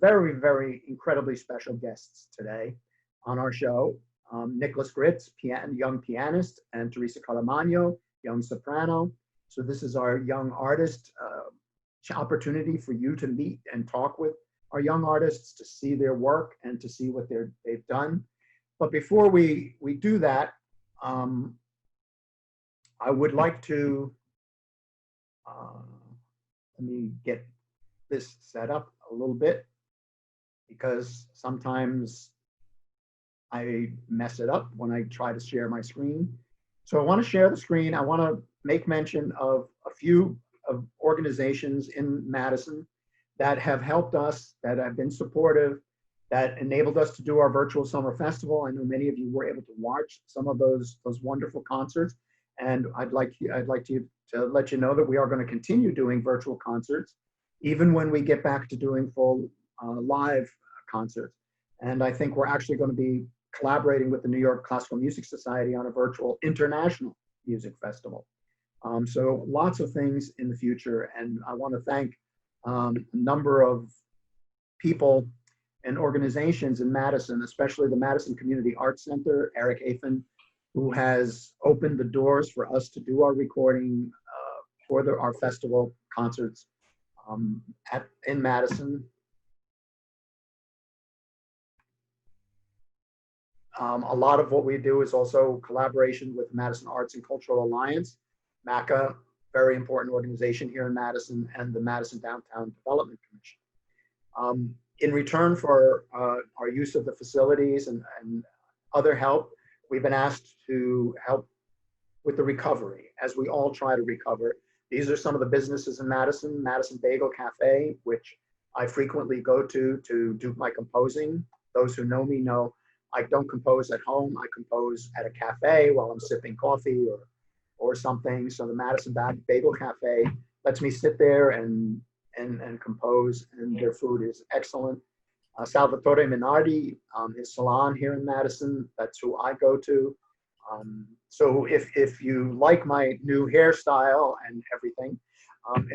very, very incredibly special guests today on our show. Nicholas Gritz, young pianist, and Teresa Calamagno, young soprano. So this is our young artist opportunity for you to meet and talk with our young artists, to see their work and to see what they've done. But before we do that, I would like to, let me get this set up a little bit, because sometimes I mess it up when I try to share my screen. So I want to share the screen. I want to make mention of a few of organizations in Madison that have helped us, that have been supportive, that enabled us to do our virtual summer festival. I know many of you were able to watch some of those wonderful concerts, and I'd like to let you know that we are going to continue doing virtual concerts, even when we get back to doing full live concerts. And I think we're actually going to be collaborating with the New York Classical Music Society on a virtual international music festival. So lots of things in the future, and I want to thank a number of people and organizations in Madison, especially the Madison Community Arts Center, Eric Afen, who has opened the doors for us to do our recording for our festival concerts in Madison. A lot of what we do is also collaboration with Madison Arts and Cultural Alliance, MACA, very important organization here in Madison, and the Madison Downtown Development Commission. In return for our use of the facilities and other help, we've been asked to help with the recovery as we all try to recover. These are some of the businesses in Madison. Madison Bagel Cafe, which I frequently go to do my composing. Those who know me know I don't compose at home. I compose at a cafe while I'm sipping coffee or something. So the Madison Bagel Cafe lets me sit there and compose, and their food is excellent. Salvatore Minardi, his salon here in Madison, that's who I go to. So if you like my new hairstyle and everything,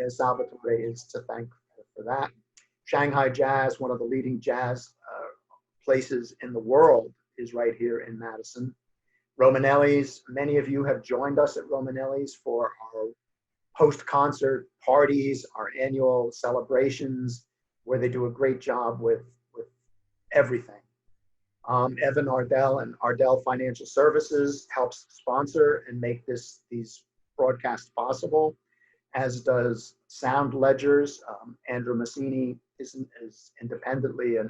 Salvatore is to thank for that. Shanghai Jazz, one of the leading jazz places in the world, is right here in Madison. Romanelli's, many of you have joined us at Romanelli's for our post-concert parties, our annual celebrations, where they do a great job with everything. Evan Ardell and Ardell Financial Services helps sponsor and make these broadcasts possible, as does Sound Ledgers. Andrew Massini is independently and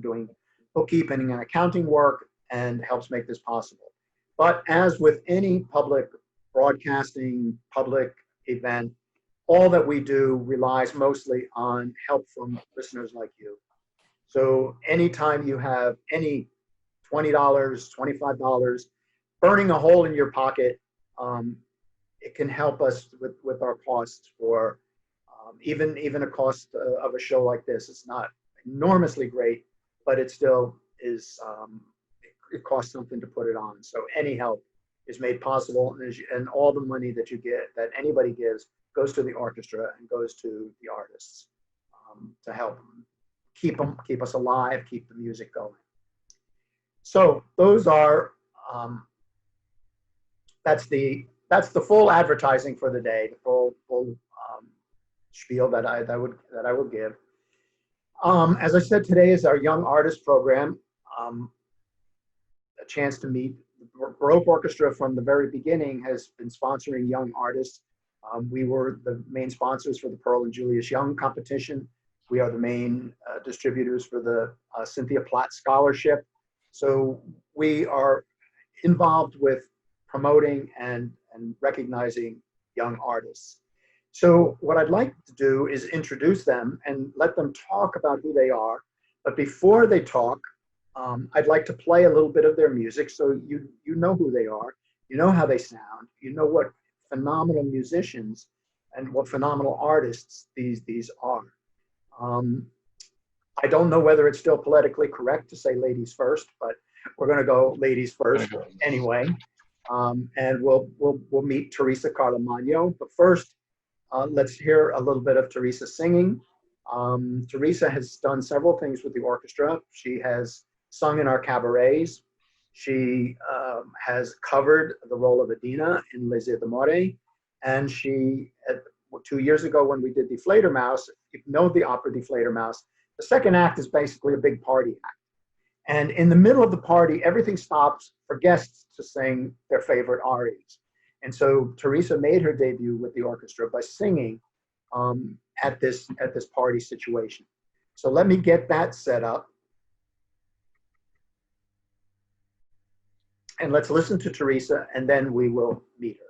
doing bookkeeping and accounting work and helps make this possible. But as with any public broadcasting, public event, all that we do relies mostly on help from listeners like you. So anytime you have any $20, $25 burning a hole in your pocket, it can help us with our costs for even a cost of a show like this. It's not enormously great, but it still is, it costs something to put it on. So any help is made possible, and all the money that you get, that anybody gives, goes to the orchestra and goes to the artists to help keep us alive, keep the music going. So those are that's the full advertising for the day, the full spiel that I would give. As I said, today is our Young Artist Program, a chance to meet. The Baroque Orchestra from the very beginning has been sponsoring young artists. We were the main sponsors for the Pearl and Julius Young competition. We are the main distributors for the Cynthia Platt Scholarship. So we are involved with promoting and recognizing young artists. So what I'd like to do is introduce them and let them talk about who they are. But before they talk, I'd like to play a little bit of their music so you know who they are, you know how they sound, you know what phenomenal musicians and what phenomenal artists these are. I don't know whether it's still politically correct to say ladies first, but we're going to go ladies first anyway. And we'll meet Teresa Calamagno. But first, let's hear a little bit of Teresa singing, Teresa has done several things with the orchestra. She has sung in our cabarets. She has covered the role of Adina in Les d'Amore. And she, 2 years ago when we did Die Fledermaus, if you know the opera Die Fledermaus, the second act is basically a big party act. And in the middle of the party, everything stops for guests to sing their favorite arias. And so Teresa made her debut with the orchestra by singing at this party situation. So let me get that set up. And let's listen to Teresa, and then we will meet her.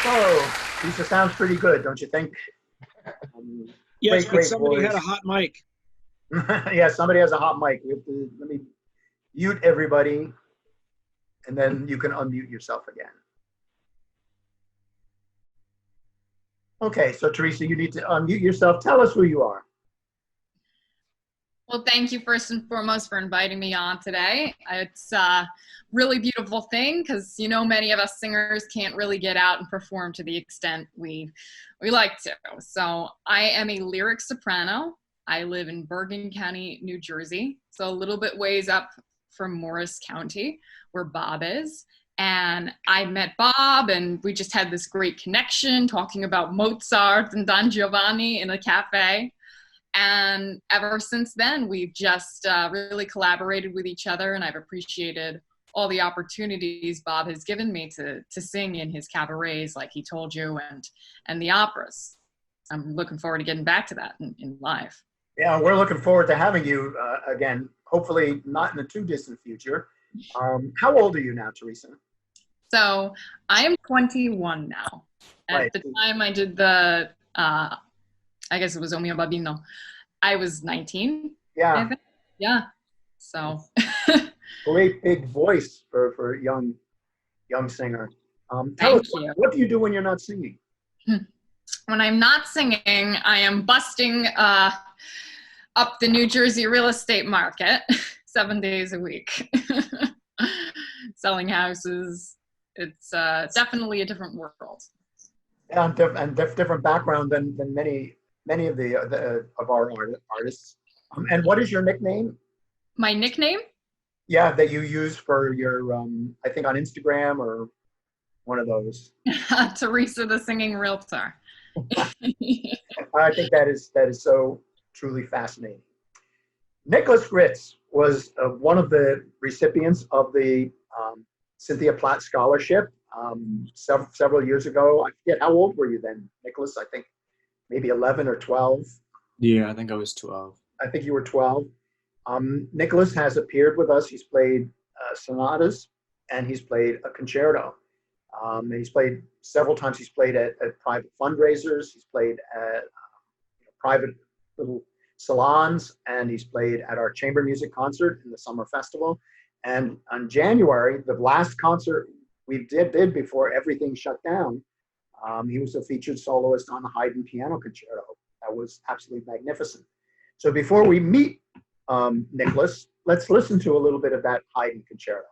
So, Lisa sounds pretty good, don't you think? Yes, great but somebody voice. had a hot mic. Yeah, somebody has a hot mic. Let me mute everybody, and then you can unmute yourself again. Okay, so Teresa, you need to unmute yourself. Tell us who you are. Well, thank you first and foremost for inviting me on today. It's a really beautiful thing because, you know, many of us singers can't really get out and perform to the extent we like to. So I am a lyric soprano. I live in Bergen County, New Jersey, so a little bit ways up from Morris County, where Bob is. And I met Bob, and we just had this great connection talking about Mozart and Don Giovanni in a cafe. And ever since then, we've just really collaborated with each other, and I've appreciated all the opportunities Bob has given me to sing in his cabarets, like he told you, and the operas. I'm looking forward to getting back to that in live. Yeah, we're looking forward to having you again, hopefully not in the too distant future. How old are you now, Teresa? So I am 21 now. Right. At the time I did the, I guess it was O mio bambino, I was 19. Yeah. I think. Yeah. So. Great big voice for a young singer. Tell us, what do you do when you're not singing? When I'm not singing, I am busting up the New Jersey real estate market 7 days a week. Selling houses. It's definitely a different world. Different background than many of the of our artists. And what is your nickname? My nickname? Yeah, that you use for your I think on Instagram or one of those. Teresa the Singing Realtor. I think that is so truly fascinating. Nicholas Gritz was one of the recipients of the Cynthia Platt Scholarship several years ago. I forget, how old were you then, Nicholas? I think maybe 11 or 12. Yeah, I think I was 12. I think you were 12. Nicholas has appeared with us. He's played sonatas and he's played a concerto. He's played several times. He's played at private fundraisers. He's played at private little salons, and he's played at our chamber music concert in the summer festival. And on January, the last concert we did before everything shut down, he was a featured soloist on the Haydn piano concerto. That was absolutely magnificent. So before we meet Nicholas, let's listen to a little bit of that Haydn concerto.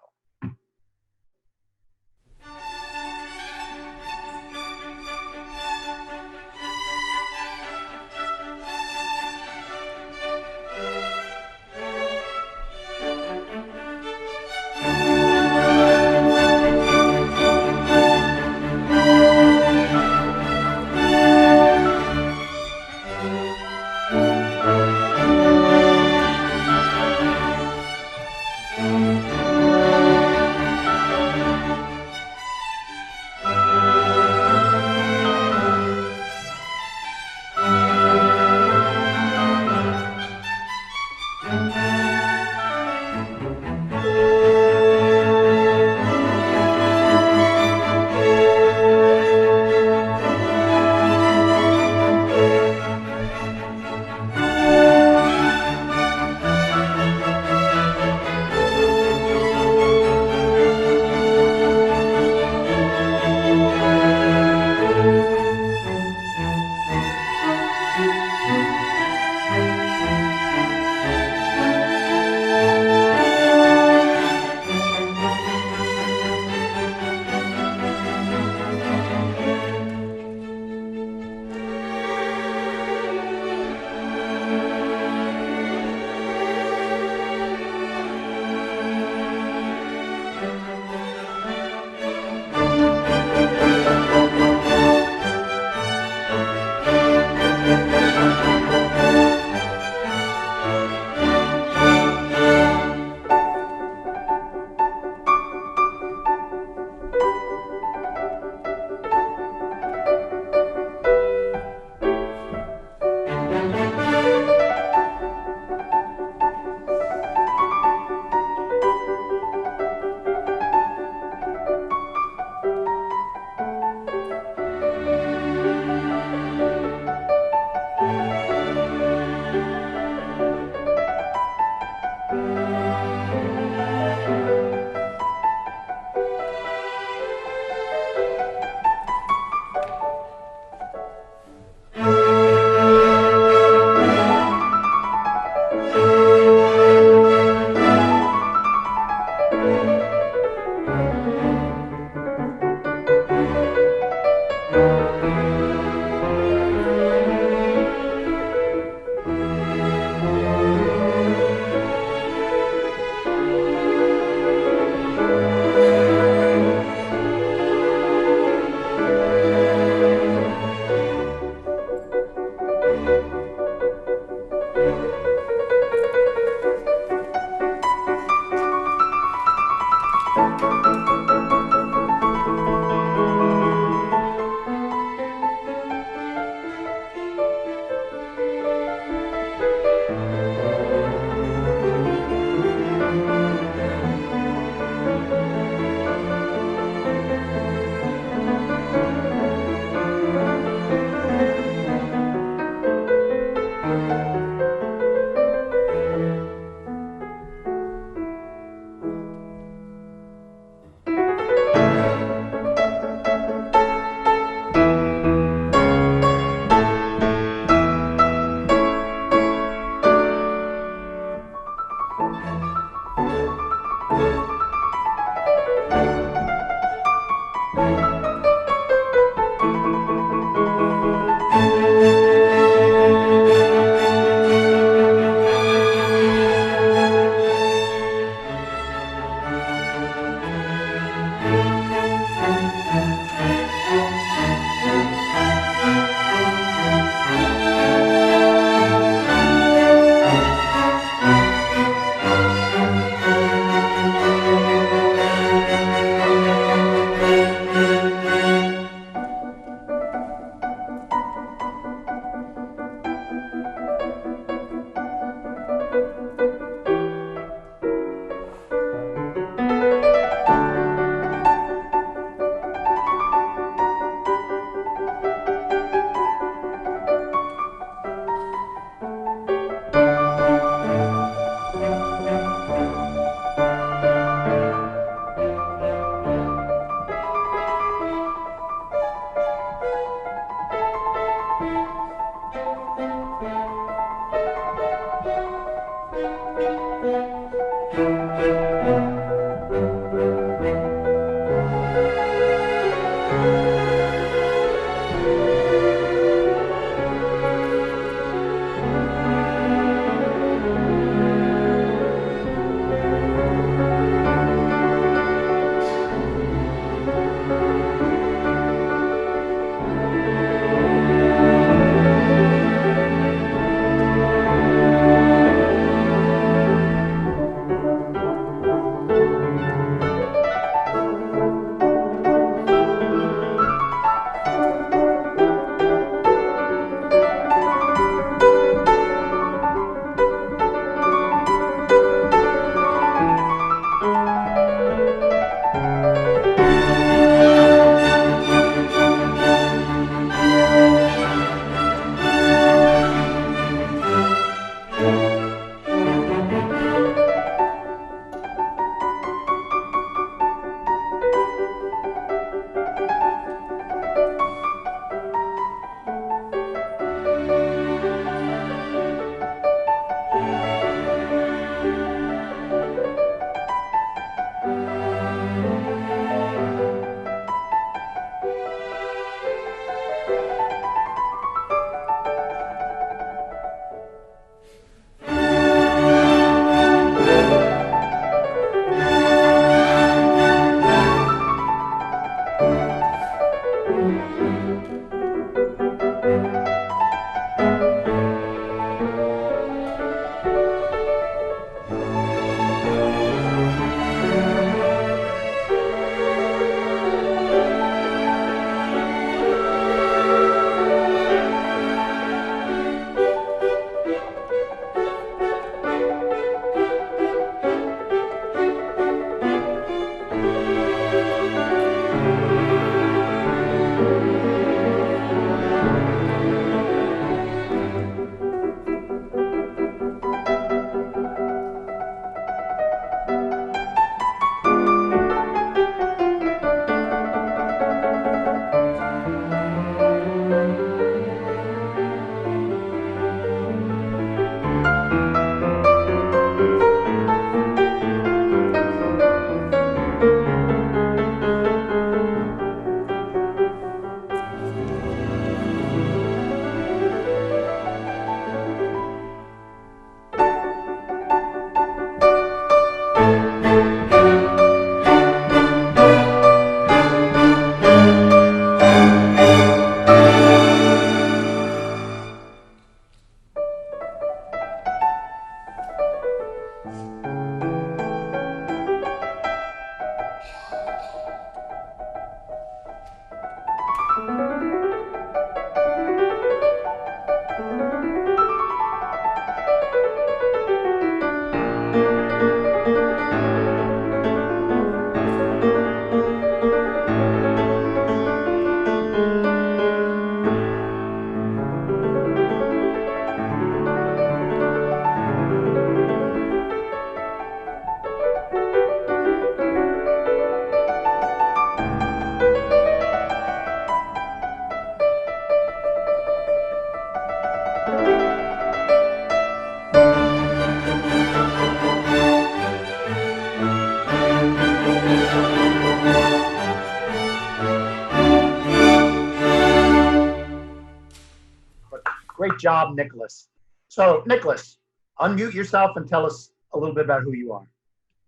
job, Nicholas. So, Nicholas, unmute yourself and tell us a little bit about who you are.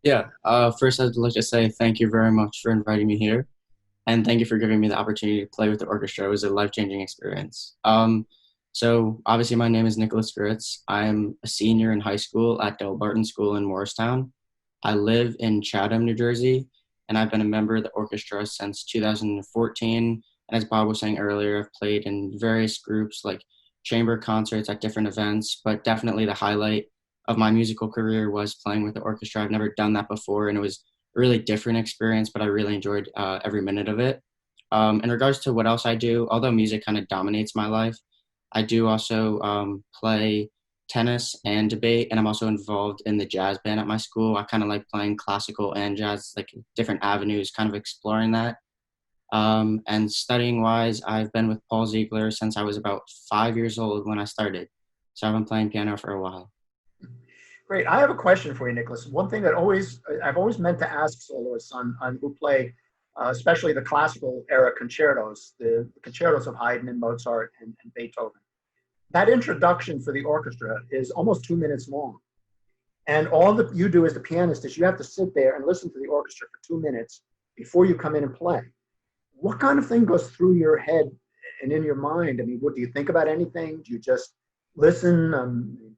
Yeah. First, I'd like to say thank you very much for inviting me here, and thank you for giving me the opportunity to play with the orchestra. It was a life-changing experience. So obviously, my name is Nicholas Fritz. I'm a senior in high school at Del Barton School in Morristown. I live in Chatham, New Jersey, and I've been a member of the orchestra since 2014. And as Bob was saying earlier, I've played in various groups like chamber concerts at different events, but definitely the highlight of my musical career was playing with the orchestra. I've never done that before, and it was a really different experience, but I really enjoyed every minute of it. In regards to what else I do, although music kind of dominates my life, I do also play tennis and debate, and I'm also involved in the jazz band at my school. I kind of like playing classical and jazz, like different avenues, kind of exploring that. And studying wise, I've been with Paul Ziegler since I was about 5 years old when I started. So I've been playing piano for a while. Great. I have a question for you, Nicholas. One thing that I've always meant to ask soloists on who play, especially the classical era concertos, the concertos of Haydn and Mozart and Beethoven. That introduction for the orchestra is almost 2 minutes long. And all that you do as the pianist is you have to sit there and listen to the orchestra for 2 minutes before you come in and play. What kind of thing goes through your head and in your mind? I mean, what do you think about anything? Do you just listen?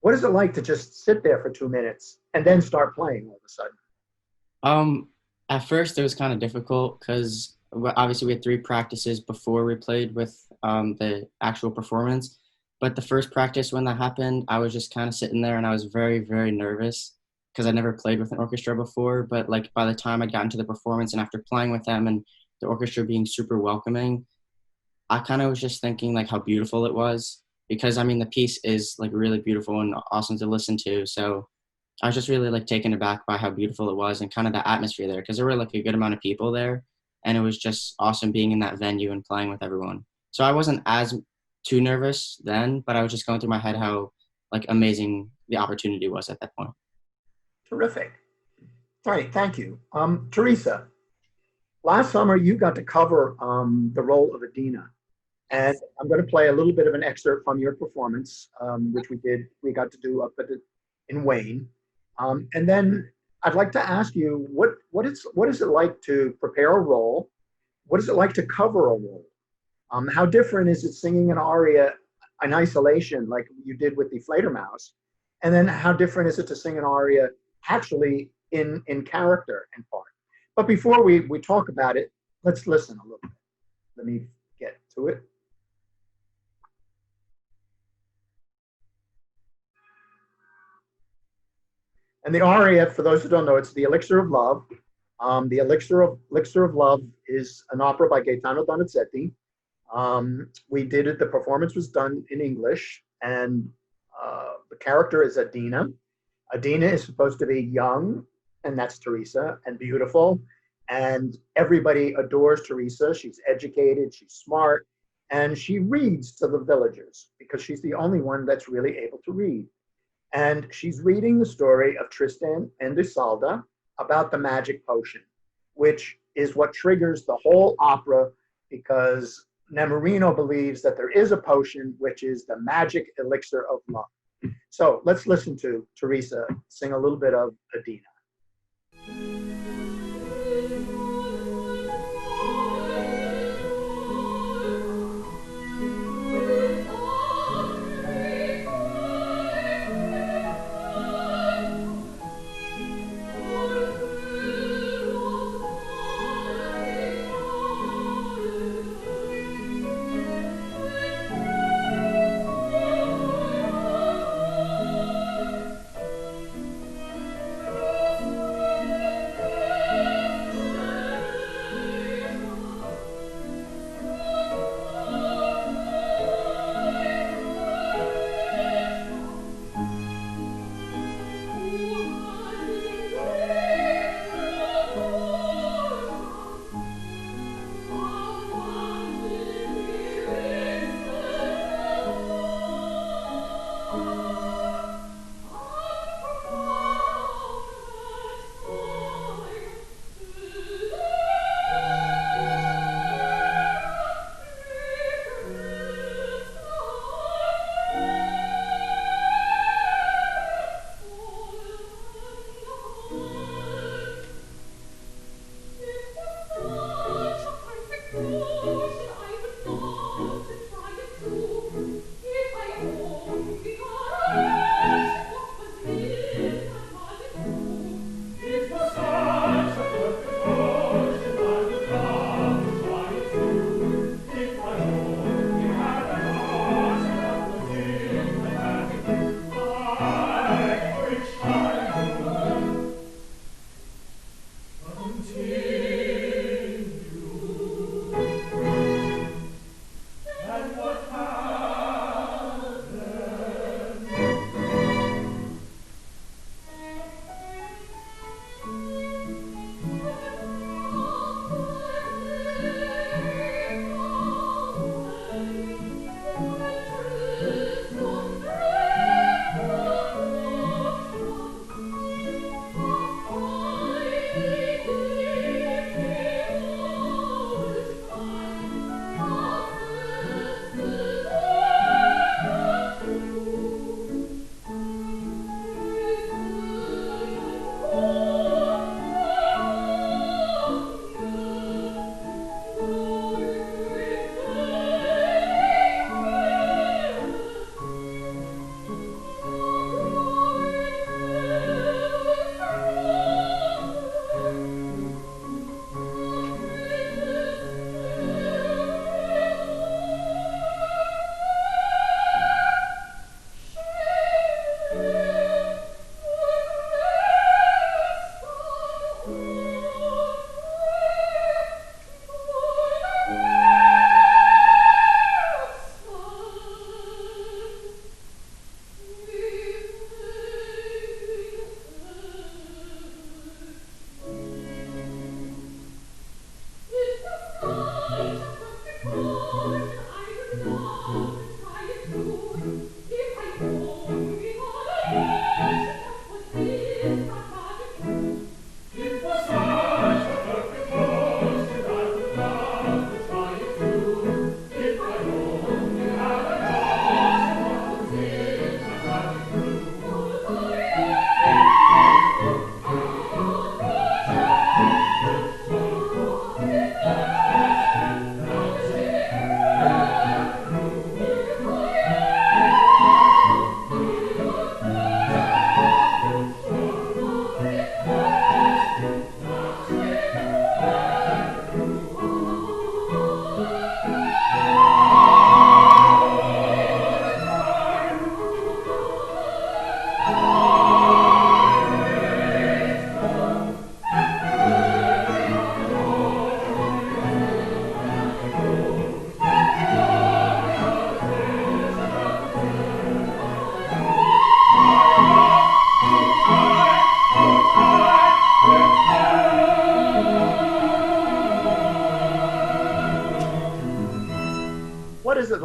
What is it like to just sit there for 2 minutes and then start playing all of a sudden? At first, it was kind of difficult because obviously we had 3 practices before we played with the actual performance. But the first practice when that happened, I was just kind of sitting there and I was very, very nervous because I never played with an orchestra before. But like by the time I got into the performance and after playing with them and the orchestra being super welcoming, I kind of was just thinking like how beautiful it was because I mean the piece is like really beautiful and awesome to listen to. So I was just really like taken aback by how beautiful it was and kind of the atmosphere there because there were like a good amount of people there and it was just awesome being in that venue and playing with everyone. So I wasn't as too nervous then, but I was just going through my head how like amazing the opportunity was at that point. Terrific. All right, thank you. Teresa, last summer you got to cover the role of Adina. And I'm going to play a little bit of an excerpt from your performance, which we got to do up in Wayne. And then I'd like to ask you, what is it like to prepare a role? What is it like to cover a role? How different is it singing an aria in isolation, like you did with the Fledermaus? And then how different is it to sing an aria actually in character and part? But before we talk about it, let's listen a little bit. Let me get to it. And the aria, for those who don't know, it's the Elixir of Love. The Elixir of Love is an opera by Gaetano Donizetti. We did it. The performance was done in English, and the character is Adina. Adina is supposed to be young, and that's Teresa, and beautiful, and everybody adores Teresa. She's educated, she's smart, and she reads to the villagers because she's the only one that's really able to read. And she's reading the story of Tristan and Isolde about the magic potion, which is what triggers the whole opera because Nemorino believes that there is a potion, which is the magic elixir of love. So let's listen to Teresa sing a little bit of Adina.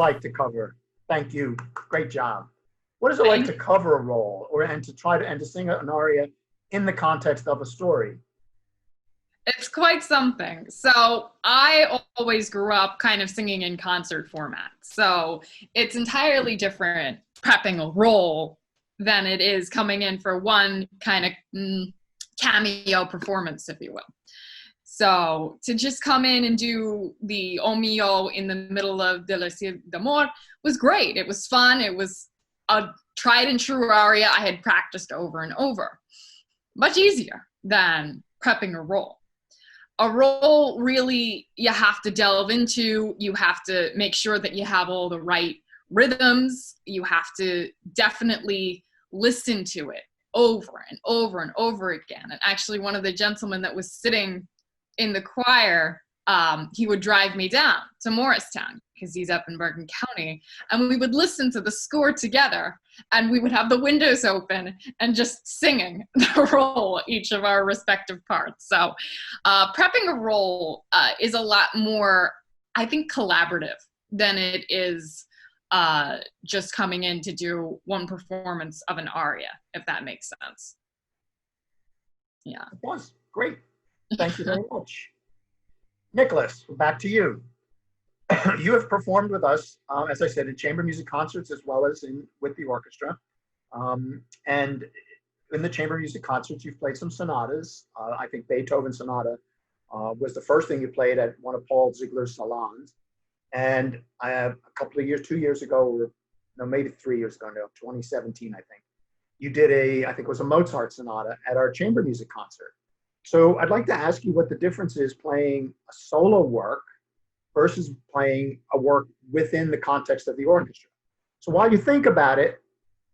like to cover? Thank you. Great job. What is it like to cover a role and to sing an aria in the context of a story? It's quite something. So I always grew up kind of singing in concert format. So it's entirely different prepping a role than it is coming in for one kind of cameo performance, if you will. So to just come in and do the O Mio in the middle of De la Ciudad d'Amor was great. It was fun. It was a tried and true aria I had practiced over and over. Much easier than prepping a role. A role really you have to delve into. You have to make sure that you have all the right rhythms. You have to definitely listen to it over and over and over again. And actually, one of the gentlemen that was sitting in the choir, he would drive me down to Morristown because he's up in Bergen County, and we would listen to the score together, and we would have the windows open and just singing the role, each of our respective parts. So prepping a role is a lot more, I think, collaborative than it is just coming in to do one performance of an aria, if that makes sense. Yeah. It was great. Thank you very much. Nicholas, back to you. You have performed with us, as I said, in chamber music concerts as well as with the orchestra. And in the chamber music concerts, you've played some sonatas. I think Beethoven Sonata was the first thing you played at one of Paul Ziegler's salons. And I have a couple of years, 2 years ago, or no, maybe 3 years ago now, 2017, I think, you did I think it was a Mozart sonata at our chamber music concert. So I'd like to ask you what the difference is playing a solo work versus playing a work within the context of the orchestra. So while you think about it,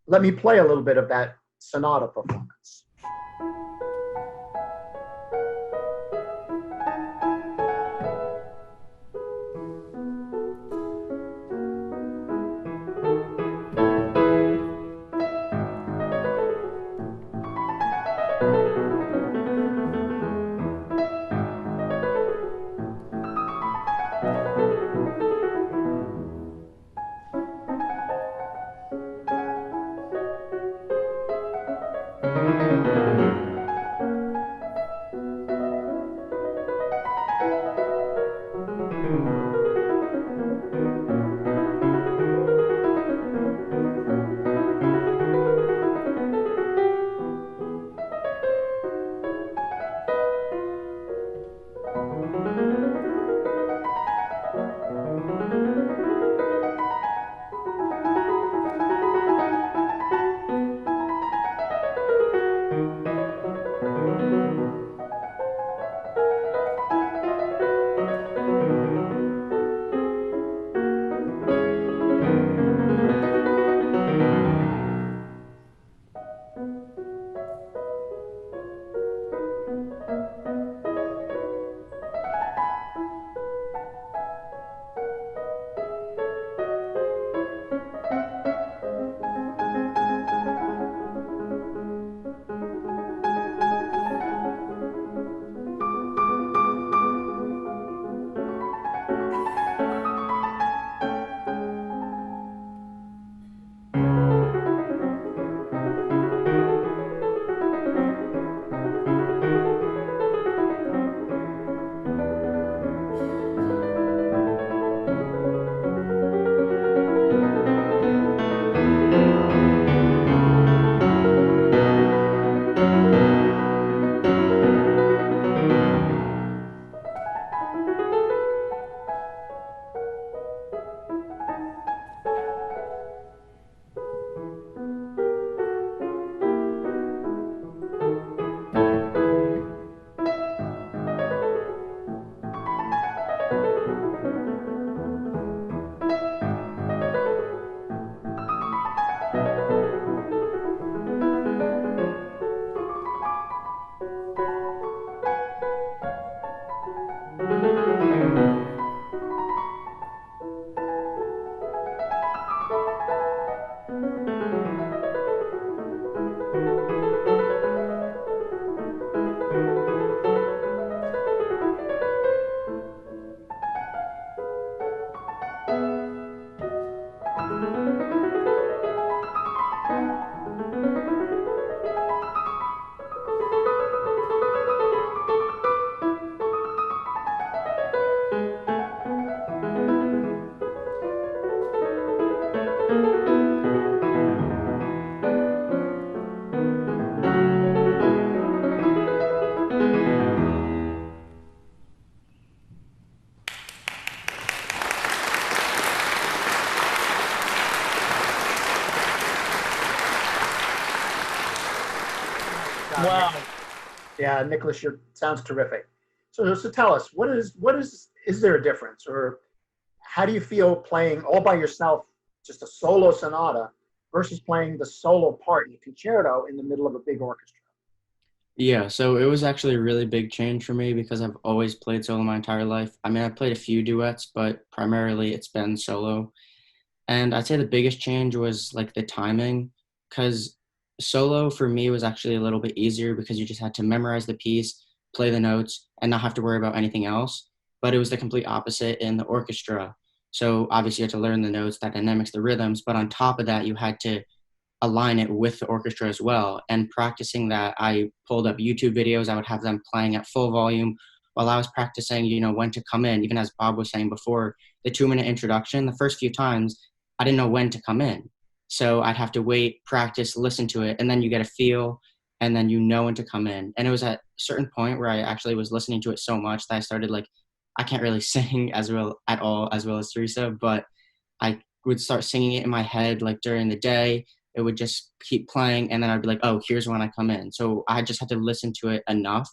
let me play a little bit of that sonata performance. Nick- Wow. yeah, Nicholas, you sounds terrific. So tell us, is there a difference, or how do you feel playing all by yourself, just a solo sonata, versus playing the solo part in a concerto in the middle of a big orchestra? Yeah, so it was actually a really big change for me because I've always played solo my entire life. I mean, I've played a few duets, but primarily it's been solo. And I'd say the biggest change was like the timing, because solo for me was actually a little bit easier because you just had to memorize the piece, play the notes, and not have to worry about anything else. But it was the complete opposite in the orchestra. So obviously you had to learn the notes, the dynamics, the rhythms, but on top of that, you had to align it with the orchestra as well. And practicing that, I pulled up YouTube videos. I would have them playing at full volume while I was practicing, when to come in. Even as Bob was saying before, the 2 minute introduction, the first few times, I didn't know when to come in. So I'd have to wait, practice, listen to it, and then you get a feel, and then you know when to come in. And it was at a certain point where I actually was listening to it so much that I started like, I can't really sing as well at all as well as Teresa, but I would start singing it in my head like during the day. It would just keep playing, and then I'd be like, oh, here's when I come in. So I just had to listen to it enough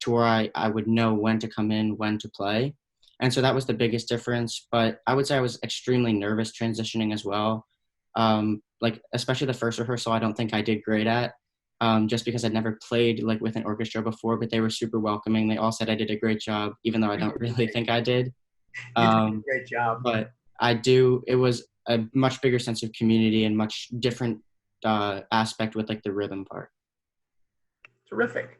to where I would know when to come in, when to play. And so that was the biggest difference. But I would say I was extremely nervous transitioning as well. Like, especially the first rehearsal, I don't think I did great at, just because I'd never played like with an orchestra before, but they were super welcoming. They all said I did a great job, even though I don't really think I did. You did a Um, great job. but it was a much bigger sense of community and much different aspect with like the rhythm part. Terrific.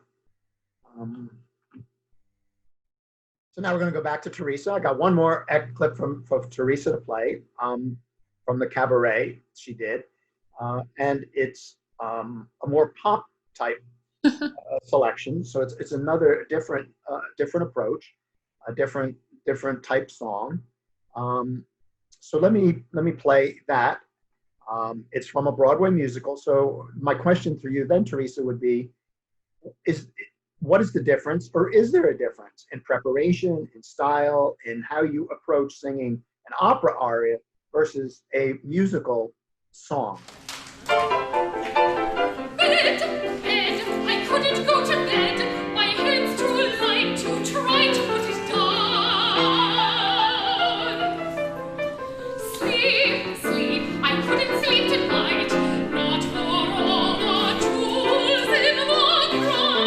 So now we're going to go back to Teresa. I got one more clip from Teresa to play, from the cabaret she did. And it's a more pop type selection. So it's another different approach, a different type song. So let me play that. It's from a Broadway musical. So my question for you then, Teresa, would be, what is the difference, or is there a difference in preparation, in style, in how you approach singing an opera aria versus a musical song? Bed, I couldn't go to bed. My head's too light to try to put it down. Sleep, I couldn't sleep tonight. Not for all the jewels in the crown.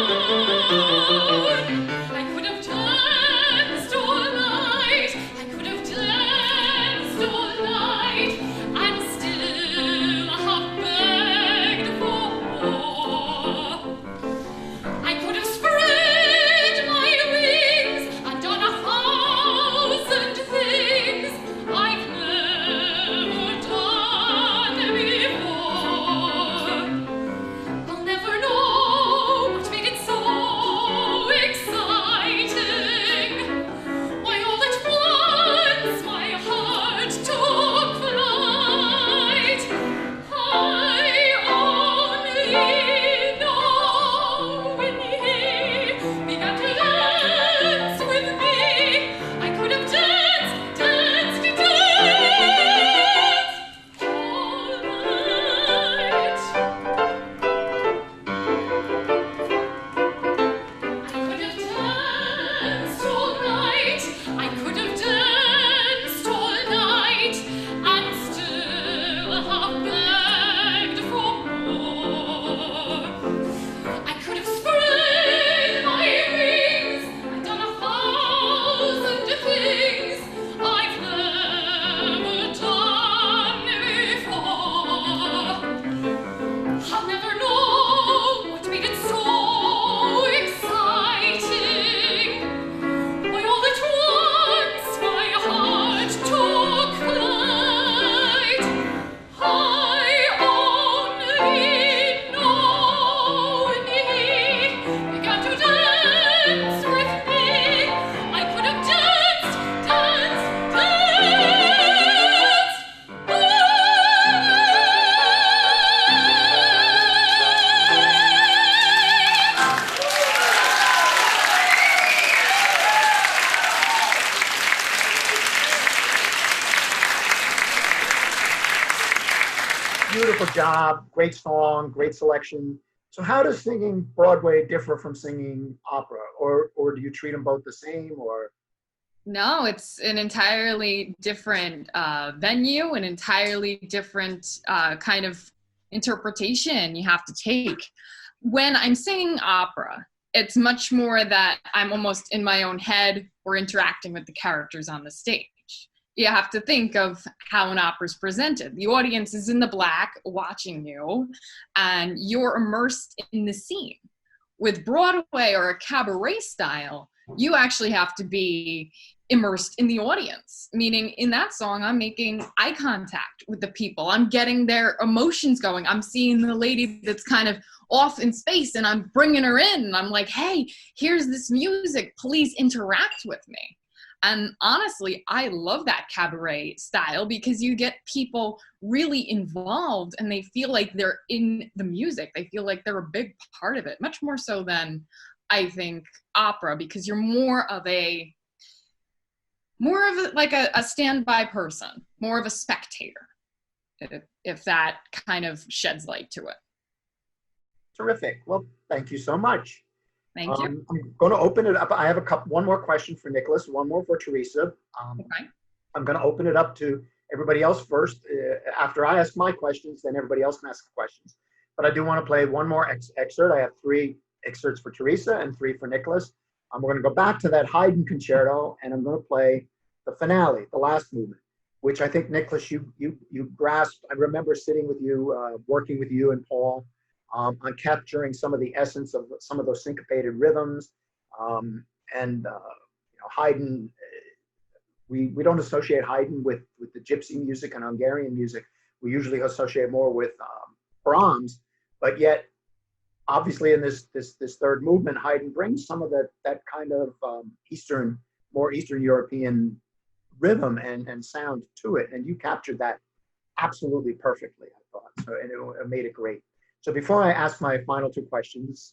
I could have danced all night. I could have danced all night, and still have begged for more. I could have spread my wings and done 1,000 things I've never done before. I'll never know what made it so exciting. Why all at once my heart took flight. I only know when he began to dance with me, I could have danced all night. I could have danced all night, and still have begged for more. I could have spread my wings and done 1,000 things I've never done before. I'll never know what made it so exciting. Why all at once my heart took flight. I only know when he began to dance with me, I could have danced Beautiful job, great song, great selection. So how does singing Broadway differ from singing opera, or do you treat them both the same, or? No, it's an entirely different venue, an entirely different kind of interpretation you have to take. When I'm singing opera, it's much more that I'm almost in my own head or interacting with the characters on the stage. You have to think of how an opera is presented. The audience is in the black watching you, and you're immersed in the scene. With Broadway or a cabaret style, you actually have to be immersed in the audience, meaning in that song, I'm making eye contact with the people. I'm getting their emotions going. I'm seeing the lady that's kind of off in space and I'm bringing her in. And I'm like, hey, here's this music. Please interact with me. And honestly, I love that cabaret style because you get people really involved and they feel like they're in the music. They feel like they're a big part of it, much more so than I think opera, because you're more of like a standby person, more of a spectator, if that kind of sheds light to it. Terrific. Well, thank you so much. Thank you. I'm going to open it up. I have one more question for Nicholas, one more for Teresa. Okay. I'm going to open it up to everybody else first. After I ask my questions, then everybody else can ask questions. But I do want to play one more excerpt. I have 3 excerpts for Teresa and 3 for Nicholas. We're going to go back to that Haydn concerto, and I'm going to play the finale, the last movement, which I think, Nicholas, you grasped. I remember sitting with you, working with you and Paul on capturing some of the essence of some of those syncopated rhythms. Haydn, we don't associate Haydn with the gypsy music and Hungarian music. We usually associate more with Brahms, but yet, obviously, in this third movement, Haydn brings some of that kind of more Eastern European rhythm and sound to it, and you captured that absolutely perfectly, I thought. So, and it made it great. So before I ask my final 2 questions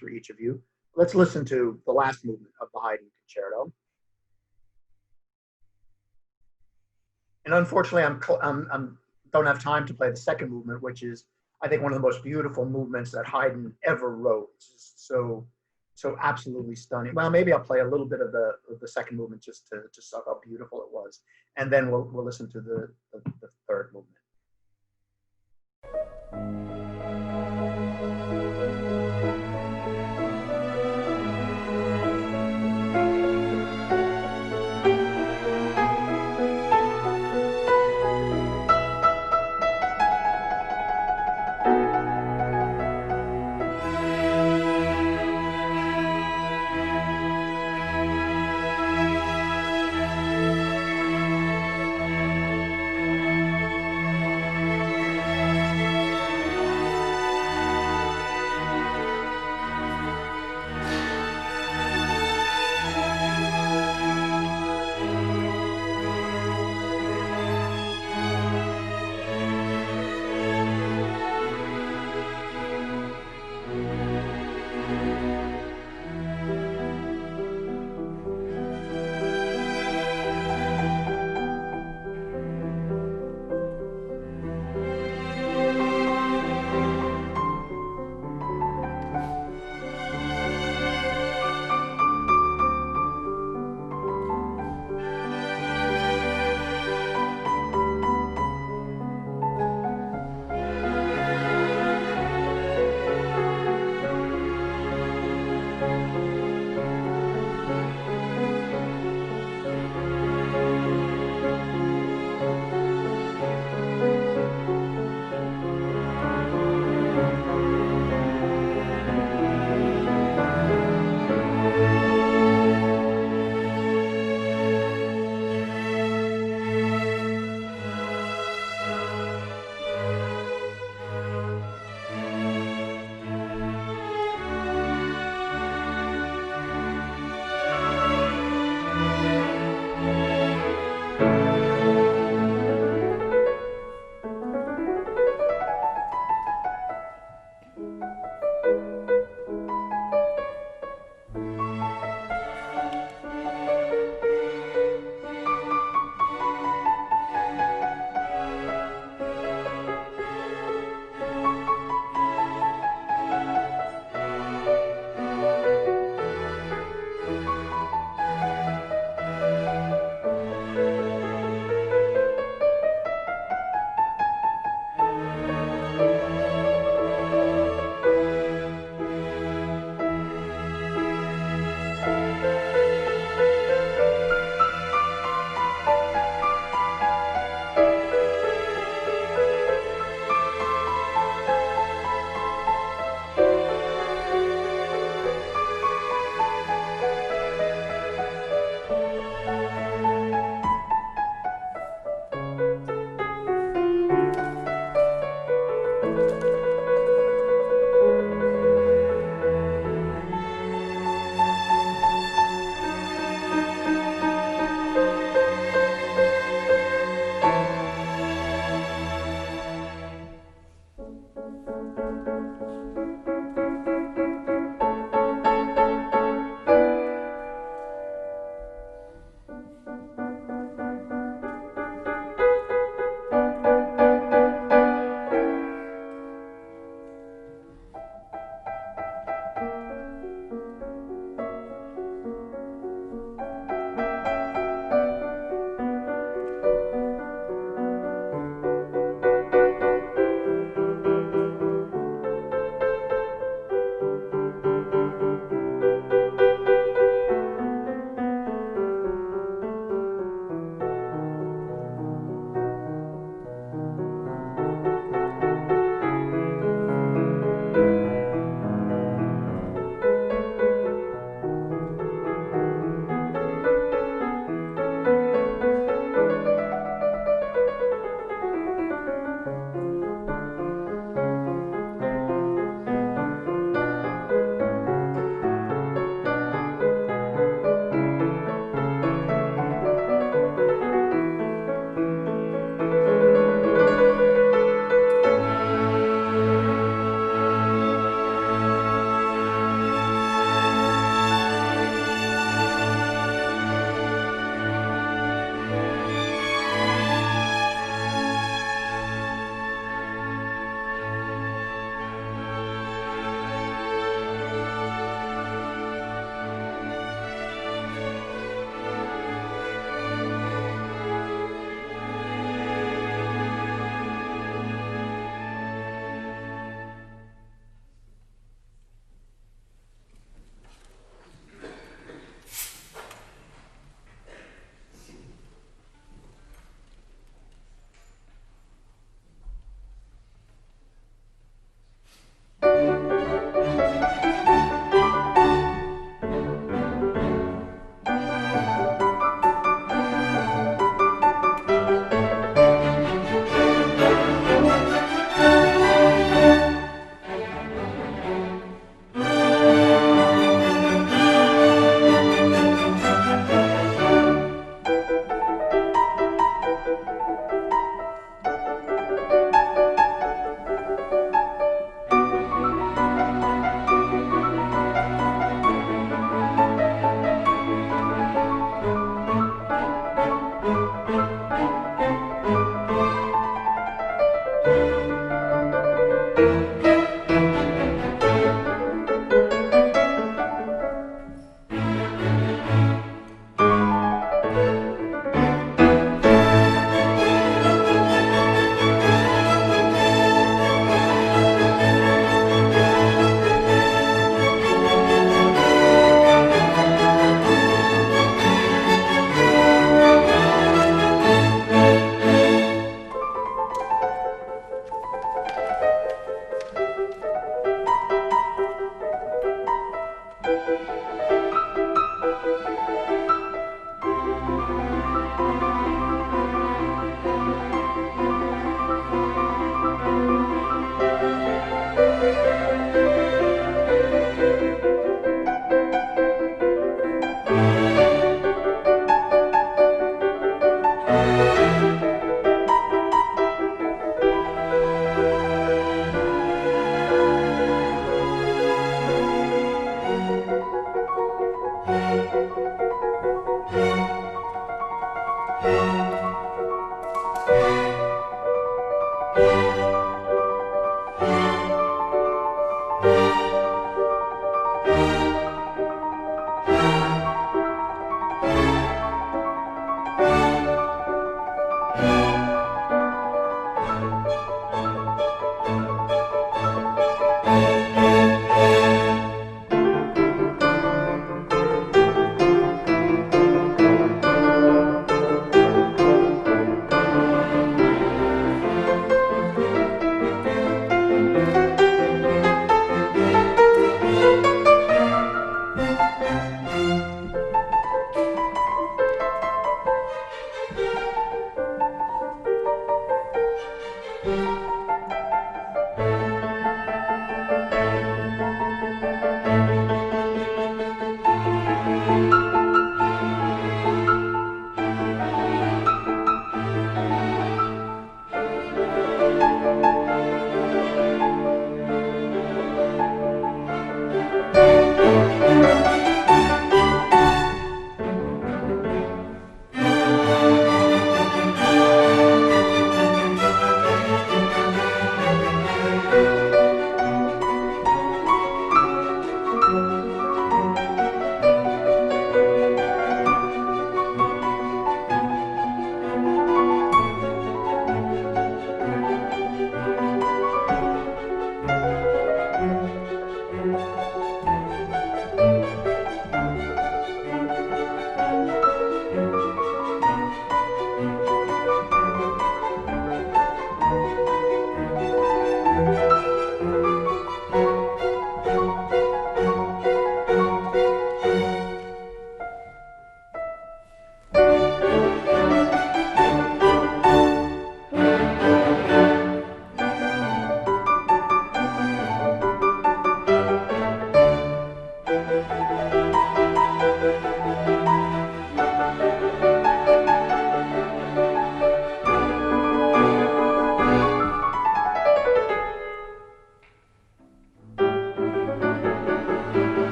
for each of you, let's listen to the last movement of the Haydn concerto. And unfortunately, I don't have time to play the second movement, which is, I think, one of the most beautiful movements that Haydn ever wrote. It's just so absolutely stunning. Well, maybe I'll play a little bit of the second movement just to suck how beautiful it was, and then we'll listen to the third movement.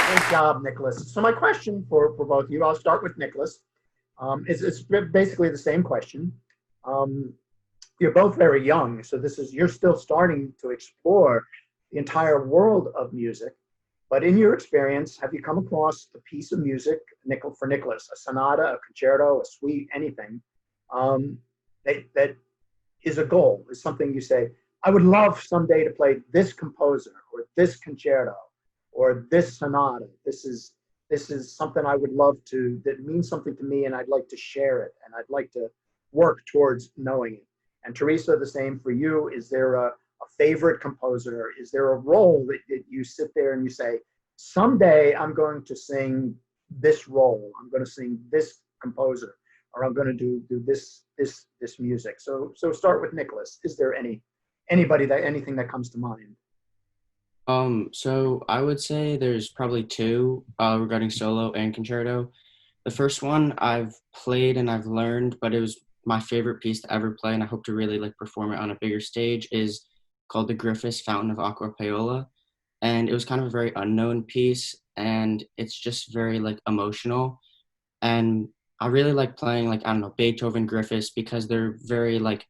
Great job, Nicholas. So my question for both of you, I'll start with Nicholas. It's basically the same question. You're both very young, so you're still starting to explore the entire world of music. But in your experience, have you come across a piece of music for Nicholas, a sonata, a concerto, a suite, anything that is a goal, is something you say, I would love someday to play this composer or this concerto or this sonata. This is something I would love to, that means something to me, and I'd like to share it, and I'd like to work towards knowing it. And Teresa, the same for you. Is there a favorite composer? Is there a role that you sit there and you say, someday I'm going to sing this role, I'm going to sing this composer, or I'm going to do this music? So start with Nicholas. Is there anything that comes to mind? So I would say there's probably two regarding solo and concerto. The first one I've played and I've learned, but it was my favorite piece to ever play, and I hope to really like perform it on a bigger stage, is called the Griffiths Fountain of Aqua Paola. And it was kind of a very unknown piece, and it's just very like emotional. And I really like playing like, I don't know, Beethoven, Griffiths, because they're very like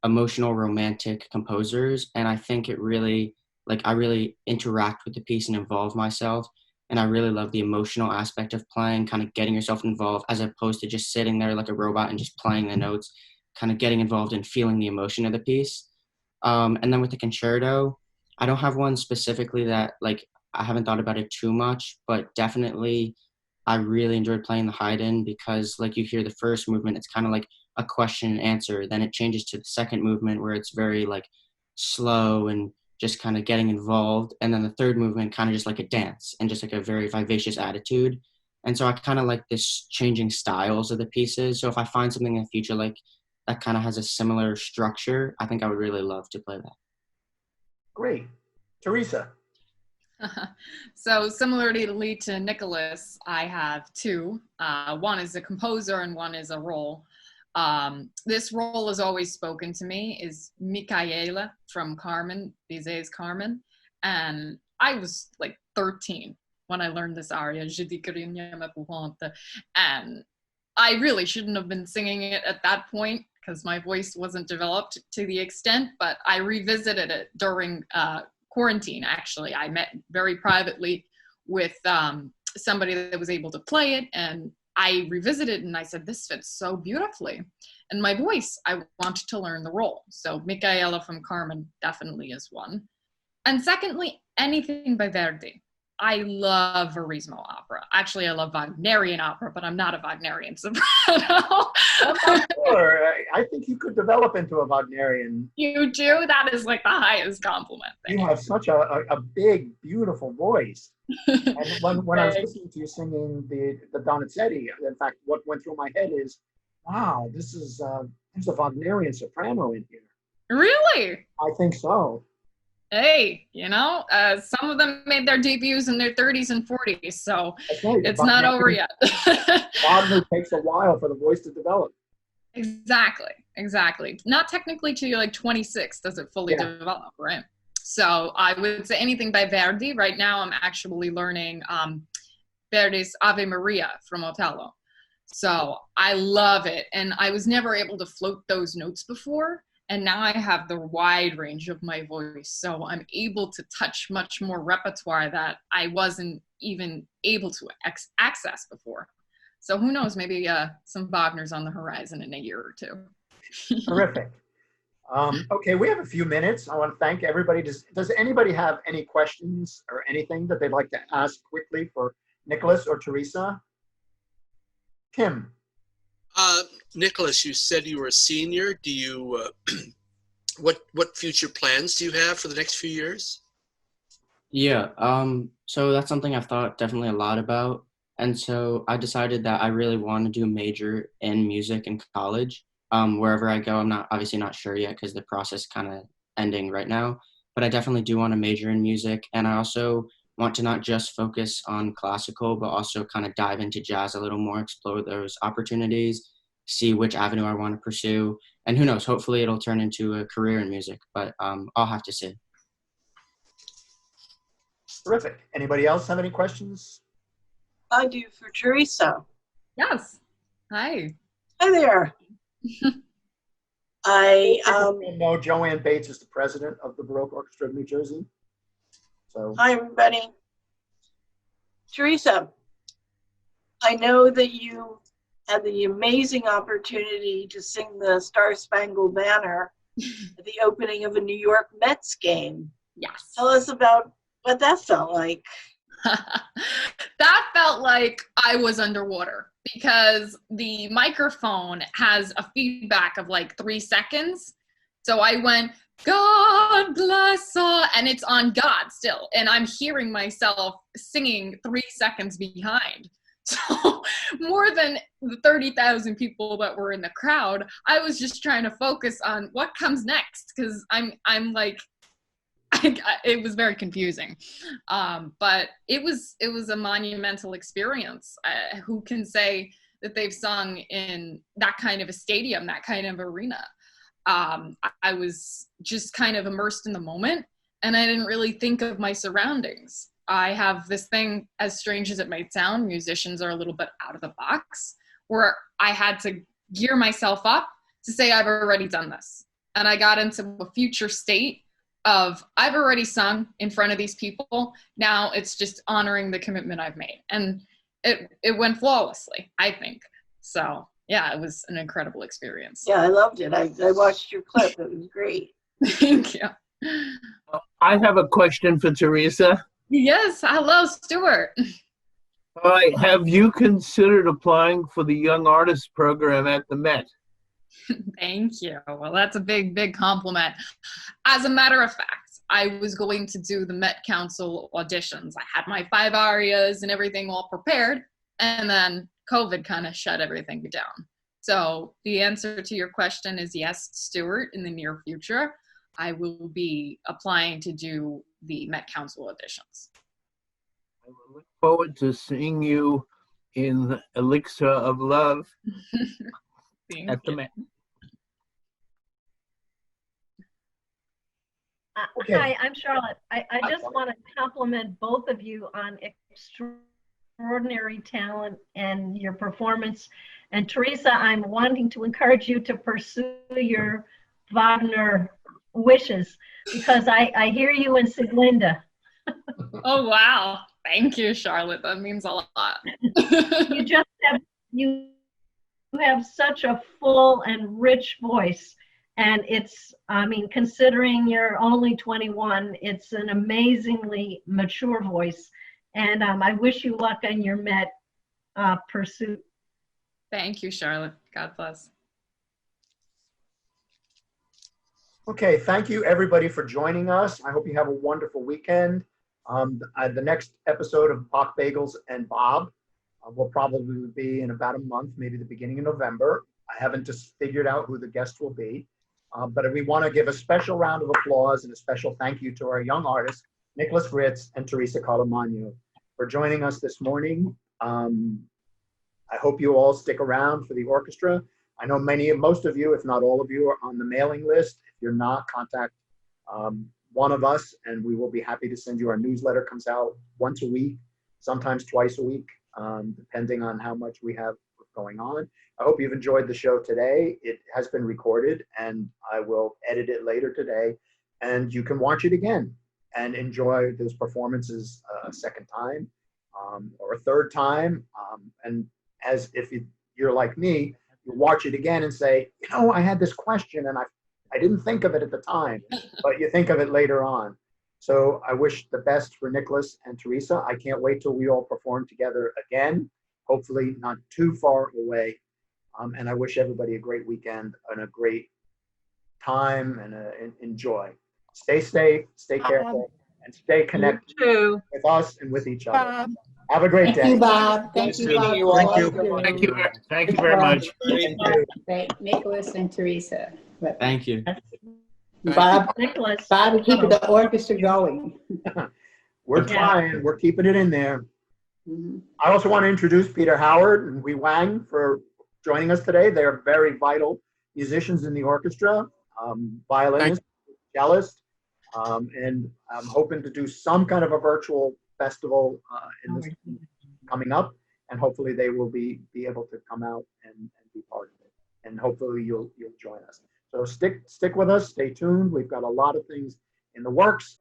emotional, romantic composers. And I think it really, like, I really interact with the piece and involve myself. And I really love the emotional aspect of playing, kind of getting yourself involved, as opposed to just sitting there like a robot and just playing the notes, kind of getting involved and feeling the emotion of the piece. And then with the concerto, I don't have one specifically that, like, I haven't thought about it too much, but definitely I really enjoyed playing the Haydn, because like you hear the first movement, it's kind of like a question and answer. Then it changes to the second movement where it's very like slow and just kind of getting involved. And then the third movement kind of just like a dance and just like a very vivacious attitude. And so I kind of like this changing styles of the pieces. So if I find something in the future like that kind of has a similar structure, I think I would really love to play that. Great. Teresa. So similarly to Nicholas, I have two. One is a composer and one is a role. This role has always spoken to me, is Micaela from Carmen, Bizet's Carmen. And I was like 13 when I learned this aria, Je dis que rien ne m'épouvante. And I really shouldn't have been singing it at that point because my voice wasn't developed to the extent, but I revisited it during quarantine, actually. I met very privately with somebody that was able to play it, and I revisited and I said, this fits so beautifully. And my voice, I wanted to learn the role. So Micaela from Carmen definitely is one. And secondly, anything by Verdi. I love Verismo opera. Actually, I love Wagnerian opera, but I'm not a Wagnerian soprano. I'm not sure. I think you could develop into a Wagnerian. You do? That is like the highest compliment. You have such a big, beautiful voice. And when I was listening to you singing the Donizetti, in fact, what went through my head is, wow, there's a Wagnerian soprano in here. Really? I think so. Hey, some of them made their debuts in their 30s and 40s, so right. It's not over yet. Wagner takes a while for the voice to develop. Exactly. Not technically till you're like 26 does it fully develop, right? So I would say anything by Verdi. Right now I'm actually learning Verdi's Ave Maria from Otello. So I love it, and I was never able to float those notes before. And now I have the wide range of my voice. So I'm able to touch much more repertoire that I wasn't even able to access before. So who knows, maybe some Wagner's on the horizon in a year or two. Terrific. Okay, we have a few minutes. I want to thank everybody. Does anybody have any questions or anything that they'd like to ask quickly for Nicholas or Teresa? Kim. Nicholas, you said you were a senior. Do you, what future plans do you have for the next few years? Yeah, so that's something I've thought definitely a lot about. And so I decided that I really want to do a major in music in college. Wherever I go, I'm obviously not sure yet because the process is kind of ending right now, but I definitely do want to major in music. And I also want to not just focus on classical, but also kind of dive into jazz a little more, explore those opportunities, see which avenue I want to pursue. And who knows, hopefully it'll turn into a career in music, but I'll have to see. Terrific. Anybody else have any questions? I do for Teresa. Yes. Hi. Hi there. I know Joanne Bates is the president of the Baroque Orchestra of New Jersey. So hi everybody. Teresa, I know that you had the amazing opportunity to sing the Star Spangled Banner at the opening of a New York Mets game. Yes. Tell us about what that felt like. That felt like I was underwater because the microphone has a feedback of like 3 seconds. So I went, God bless all, and it's on God still. And I'm hearing myself singing 3 seconds behind. So more than the 30,000 people that were in the crowd, I was just trying to focus on what comes next because I'm like, it was very confusing, but it was a monumental experience. Who can say that they've sung in that kind of a stadium, that kind of arena? I was just kind of immersed in the moment, and I didn't really think of my surroundings. I have this thing, as strange as it might sound, musicians are a little bit out of the box, where I had to gear myself up to say I've already done this, and I got into a future state of I've already sung in front of these people. Now it's just honoring the commitment I've made. And it went flawlessly, I think. So yeah, it was an incredible experience. Yeah, I loved it. I watched your clip. It was great. Thank you. I have a question for Teresa. Yes, hello, Stuart. All right, have you considered applying for the Young Artists program at the Met? Thank you. Well, that's a big, big compliment. As a matter of fact, I was going to do the Met Council auditions. I had my 5 arias and everything all prepared, and then COVID kind of shut everything down. So the answer to your question is yes, Stuart, in the near future, I will be applying to do the Met Council auditions. I will look forward to seeing you in Elixir of Love at the Met. Okay. Hi, I'm Charlotte. I just want to compliment both of you on extraordinary talent and your performance. And Teresa, I'm wanting to encourage you to pursue your Wagner wishes because I hear you in Siglinda. Oh, wow. Thank you, Charlotte. That means a lot. You have such a full and rich voice. And it's, I mean, considering you're only 21, it's an amazingly mature voice. And I wish you luck on your Met pursuit. Thank you, Charlotte. God bless. Okay, thank you everybody for joining us. I hope you have a wonderful weekend. The next episode of Bach, Bagels, and Bob will probably be in about a month, maybe the beginning of November. I haven't just figured out who the guest will be. But we want to give a special round of applause and a special thank you to our young artists, Nicholas Ritz and Teresa Calamagno, for joining us this morning. I hope you all stick around for the orchestra. I know most of you, if not all of you, are on the mailing list. If you're not, contact one of us, and we will be happy to send you. Our newsletter comes out once a week, sometimes twice a week, depending on how much we have going on. I hope you've enjoyed the show today. It has been recorded, and I will edit it later today, and you can watch it again and enjoy those performances a second time or a third time. And as if you're like me, you watch it again and say, you know, I had this question and I didn't think of it at the time, but you think of it later on. So I wish the best for Nicholas and Teresa. I can't wait till we all perform together again, hopefully not too far away. And I wish everybody a great weekend and a great time and enjoy. Stay safe, stay careful, and stay connected with us and with each other. Have a great day. Thank you, Bob. Thank you, Bob. Thank you. Thank you. Thank you very much. Thank you. Thank Nicholas and Teresa. Thank you. Bob, Nicholas. Bob, keeping the orchestra going. We're trying. We're keeping it in there. Mhm. I also want to introduce Peter Howard and Wei Wang for joining us today. They're very vital musicians in the orchestra, violinist, cellist, and I'm hoping to do some kind of a virtual festival in this coming up, and hopefully they will be able to come out and be part of it, and hopefully you'll join us. So stick with us, stay tuned. We've got a lot of things in the works.